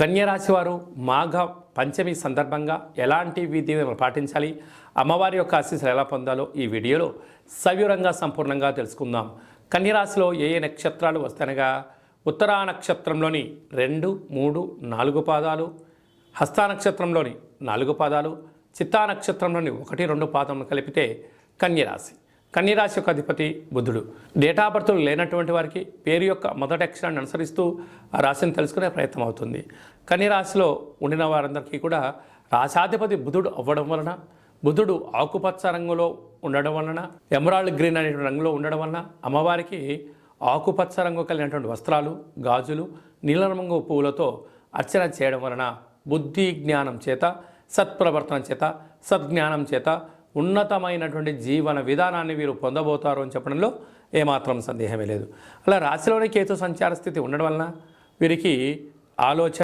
కన్యరాశి వారు మాఘ పంచమి సందర్భంగా ఎలాంటి విధిని పాటించాలి, అమ్మవారి యొక్క ఆశీస్సులు ఎలా పొందాలో ఈ వీడియోలో సవివరంగా సంపూర్ణంగా తెలుసుకుందాం. కన్యరాశిలో ఏ ఏ నక్షత్రాలు వస్తాయనగా ఉత్తరా నక్షత్రంలోని 2, 3, 4 పాదాలు, హస్తా నక్షత్రంలోని 4 పాదాలు, చిత్తా నక్షత్రంలోని 1, 2 పాదములు కలిపితే కన్యరాశి. కన్యరాశి యొక్క అధిపతి బుధుడు. డేటా బర్త్ లేనటువంటి వారికి పేరు యొక్క మొదటి అక్షరాన్ని అనుసరిస్తూ ఆ రాశిని తెలుసుకునే ప్రయత్నం అవుతుంది. కన్యరాశిలో ఉండిన వారందరికీ కూడా రాశాధిపతి బుధుడు అవ్వడం వలన, బుధుడు ఆకుపచ్చ రంగులో ఉండడం వలన, ఎమరాల్డ్ గ్రీన్ అనేటువంటి రంగులో ఉండడం వలన అమ్మవారికి ఆకుపచ్చ రంగు కలిగినటువంటి వస్త్రాలు, గాజులు, నీలరంగు పువ్వులతో అర్చన చేయడం వలన బుద్ధి జ్ఞానం చేత, సత్ప్రవర్తన చేత, సద్జ్ఞానం చేత ఉన్నతమైనటువంటి జీవన విధానాన్ని వీరు పొందబోతారు అని చెప్పడంలో ఏమాత్రం సందేహమే లేదు. అలా రాశిలోని కేతు సంచార స్థితి ఉండడం వలన వీరికి ఆలోచన